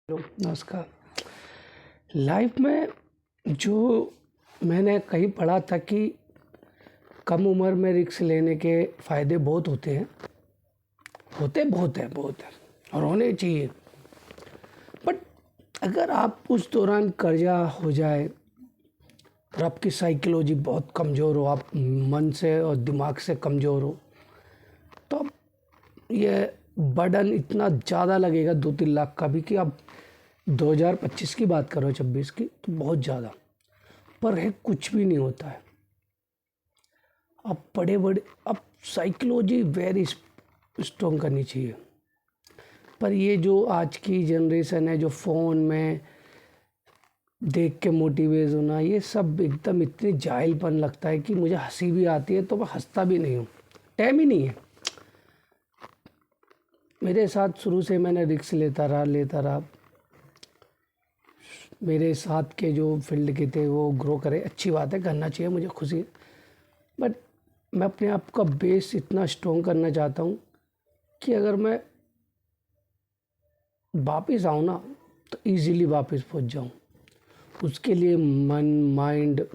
Hello, नमस्कार। Life में जो मैंने कहीं पढ़ा था कि कम उम्र में रिस्क लेने के फ़ायदे बहुत होते हैं, बहुत हैं और होने चाहिए। बट अगर आप उस दौरान कर्जा हो जाए और आपकी साइकोलॉजी बहुत कमज़ोर हो, आप मन से और दिमाग से कमज़ोर हो, तो ये बर्डन इतना ज़्यादा लगेगा 2-3 लाख का भी कि आप 2025 की बात करो, 26 की, तो बहुत ज़्यादा। पर है कुछ भी नहीं होता है। अब अब साइकोलॉजी वेरी स्ट्रॉन्ग करनी चाहिए। पर ये जो आज की जनरेशन है, जो फ़ोन में देख के मोटिवेट होना, ये सब एकदम इतनी जाहिलपन लगता है कि मुझे हंसी भी आती है, तो मैं हंसता भी नहीं हूँ। टाइम ही नहीं है मेरे साथ। शुरू से मैंने रिस्क लेता रहा। मेरे साथ के जो फील्ड के थे वो ग्रो करे, अच्छी बात है, करना चाहिए, मुझे खुशी है। बट मैं अपने आप का बेस इतना स्ट्रॉन्ग करना चाहता हूँ कि अगर मैं वापस आऊँ ना, तो इजीली वापस पहुँच जाऊँ। उसके लिए मन, माइंड,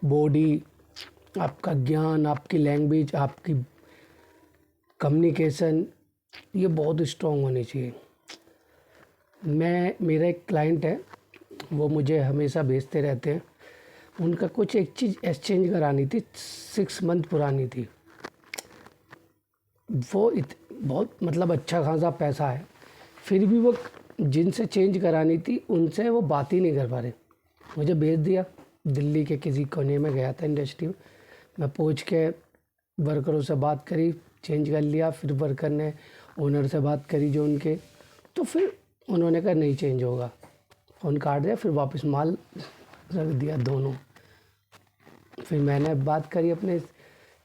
बॉडी, आपका ज्ञान, आपकी लैंग्वेज, आपकी कम्युनिकेशन, ये बहुत स्ट्रॉन्ग होनी चाहिए। मेरा एक क्लाइंट है, वो मुझे हमेशा भेजते रहते हैं। उनका कुछ एक चीज़ एक्सचेंज करानी थी, 6 मंथ पुरानी थी। वो बहुत मतलब अच्छा खासा पैसा है, फिर भी वो जिनसे चेंज करानी थी उनसे वो बात ही नहीं कर पा रहे। मुझे भेज दिया, दिल्ली के किसी कोने में गया था इंडस्ट्री में। मैं पहुंच के वर्करों से बात करी, चेंज कर लिया। फिर वर्कर ने ओनर से बात करी जो उनके, तो फिर उन्होंने कहा नहीं चेंज होगा, फ़ोन काट दिया। फिर वापस माल रख दिया दोनों। फिर मैंने बात करी अपने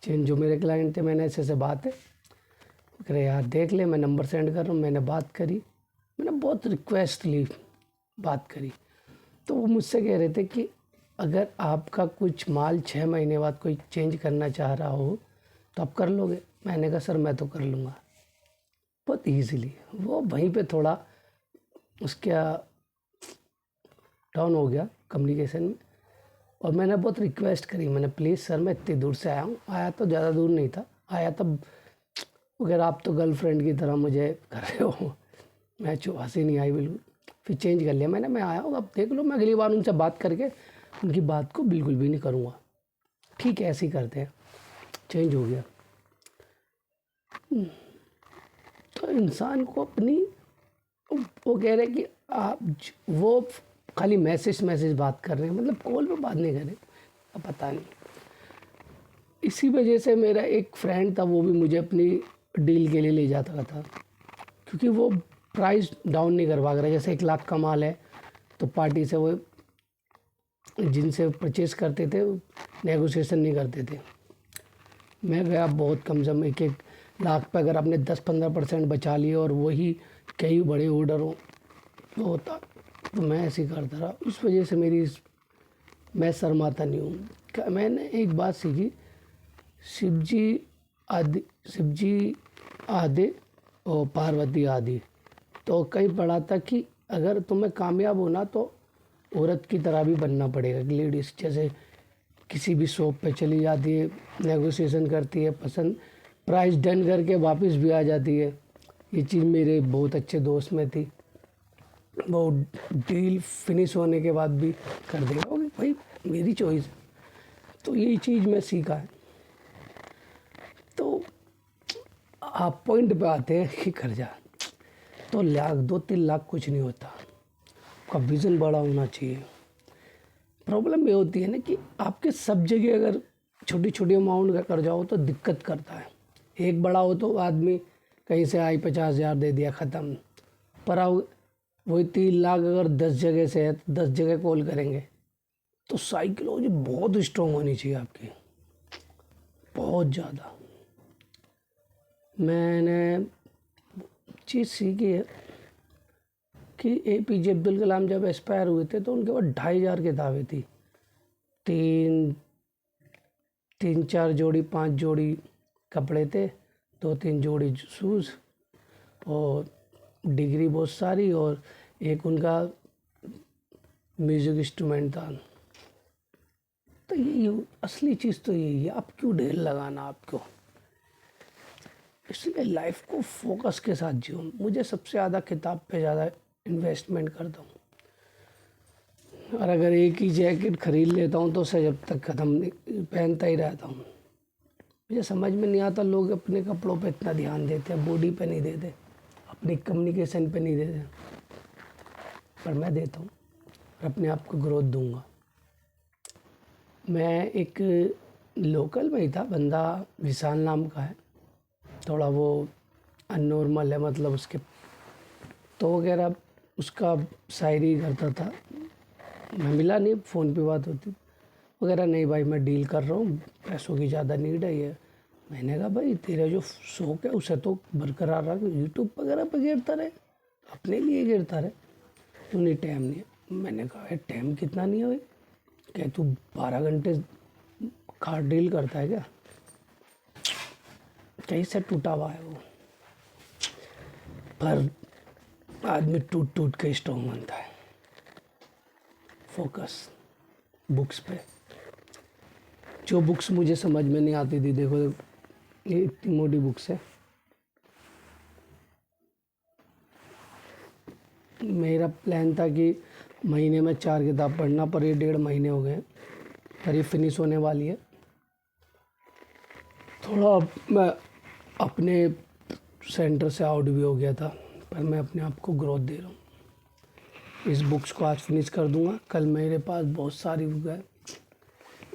चेंज जो मेरे क्लाइंट थे, मैंने ऐसे बात है, कह रहे यार देख ले, मैं नंबर सेंड कर रहा हूँ। मैंने बात करी, मैंने बहुत रिक्वेस्टली बात करी। तो वो मुझसे कह रहे थे कि अगर आपका कुछ माल 6 महीने बाद कोई चेंज करना चाह रहा हो तो आप कर लोगे। मैंने कहा सर मैं तो कर लूँगा बहुत ईजीली। वो वहीं पे थोड़ा उसका डाउन हो गया कम्युनिकेशन में। और मैंने बहुत रिक्वेस्ट करी, मैंने प्लीज़ सर मैं इतनी दूर से आया हूँ, आया तो ज़्यादा दूर नहीं था, आया तब अगर आप तो गर्लफ्रेंड की तरह मुझे कर रहे हो। मैं हंसी नहीं आई बिल्कुल। फिर चेंज कर लिया मैंने, मैं आया हूँ, अब देख लो, मैं अगली बार उनसे बात करके उनकी बात को बिल्कुल भी नहीं करूँगा। ठीक है, ऐसे ही करते हैं। चेंज हो गया। तो इंसान को अपनी, वो कह रहे कि आप वो खाली मैसेज बात कर रहे हैं, मतलब कॉल पे बात नहीं कर रहे। अब पता नहीं, इसी वजह से मेरा एक फ्रेंड था, वो भी मुझे अपनी डील के लिए ले जाता था, क्योंकि वो प्राइस डाउन नहीं करवा रहा। जैसे 1 लाख का माल है तो पार्टी से वो जिनसे परचेज़ करते थे नेगोशिएशन नहीं करते थे। मैं गया बहुत कम से कम 1-1 लाख पे, अगर आपने 10-15% बचा लिए और वही कई बड़े ऑर्डर हो तो होता, तो मैं ऐसे ही करता रहा। उस वजह से मैं शर्माता नहीं हूँ। मैंने एक बात सीखी, शिव जी आधे और पार्वती आधी। तो कहीं पढ़ा था कि अगर तुम्हें कामयाब होना तो औरत की तरह भी बनना पड़ेगा। लेडीज़ जैसे किसी भी शॉप पे चली जाती है, नेगोशिएशन करती है, पसंद प्राइस डन करके वापस भी आ जाती है। ये चीज़ मेरे बहुत अच्छे दोस्त में थी, वो डील फिनिश होने के बाद भी कर देगा। ओके भाई, मेरी चॉइस है। तो यही चीज़ मैं सीखा है। तो आप पॉइंट पे आते हैं कि कर्जा तो 2-3 लाख कुछ नहीं होता, आपका विज़न बड़ा होना चाहिए। प्रॉब्लम ये होती है ना कि आपके सब जगह अगर छोटी छोटी अमाउंट का कर्जा हो तो दिक्कत करता है। एक बड़ा हो तो आदमी कहीं से आई 50,000 दे दिया, ख़त्म। पर वही 3 लाख अगर 10 जगह से है तो 10 जगह कॉल करेंगे। तो साइकोलॉजी बहुत स्ट्रॉन्ग होनी चाहिए आपकी, बहुत ज़्यादा। मैंने चीज़ सीखी है कि APJ अब्दुल कलाम जब एक्सपायर हुए थे तो उनके पास 2,500 किताबें थी। तीन 3-4 जोड़ी 5 जोड़ी कपड़े थे, 2-3 जोड़ी शूज़ और डिग्री बहुत सारी और एक उनका म्यूज़िक इंस्ट्रूमेंट था। तो ये असली चीज़ तो यही है, आप क्यों ढेर लगाना आपको। इसलिए लाइफ को फोकस के साथ जियो। मुझे सबसे ज़्यादा किताब पे ज़्यादा इन्वेस्टमेंट करता हूँ, और अगर एक ही जैकेट खरीद लेता हूँ तो उसे जब तक ख़त्म पहनता ही रहता हूँ। मुझे समझ में नहीं आता लोग अपने कपड़ों पे इतना ध्यान देते हैं, बॉडी पे नहीं देते, अपनी कम्युनिकेशन पे नहीं देते, पर मैं देता हूँ और अपने आप को ग्रोथ दूंगा। मैं एक लोकल में ही था, बंदा विशाल नाम का है, थोड़ा वो अननॉर्मल है, मतलब उसके तो वगैरह उसका शायरी करता था। मैं मिला नहीं, फ़ोन पे बात होती वगैरह, नहीं भाई मैं डील कर रहा हूँ, पैसों की ज़्यादा नीड है ये। मैंने कहा भाई तेरा जो शौक है उसे तो बरकरार रख, यूट्यूब वगैरह पे गिरता रहे, अपने लिए गिरता रहे, तू नहीं टाइम नहीं है। मैंने कहा यार टाइम कितना नहीं है भाई, क्या तू 12 घंटे कार्ड डील करता है क्या, कहीं से टूटा हुआ है वो। पर आदमी टूट टूट के स्ट्रॉन्ग बनता है। फोकस बुक्स पे, जो बुक्स मुझे समझ में नहीं आती थी, देखो ये इतनी मोटी बुक्स है। मेरा प्लान था कि महीने में 4 किताब पढ़ना, पर ये 1.5 महीने हो गए, पर ये फिनिश होने वाली है। थोड़ा मैं अपने सेंटर से आउट भी हो गया था, पर मैं अपने आप को ग्रोथ दे रहा हूँ। इस बुक्स को आज फिनिश कर दूंगा। कल मेरे पास बहुत सारी बुक है,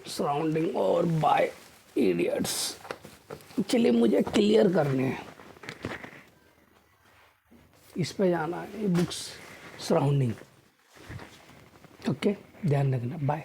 सराउंडिंग और बाय इडियट्स, चलिए मुझे क्लियर करने हैं, इस पे जाना है, ये बुक्स सराउंडिंग। ओके, ध्यान रखना, बाय।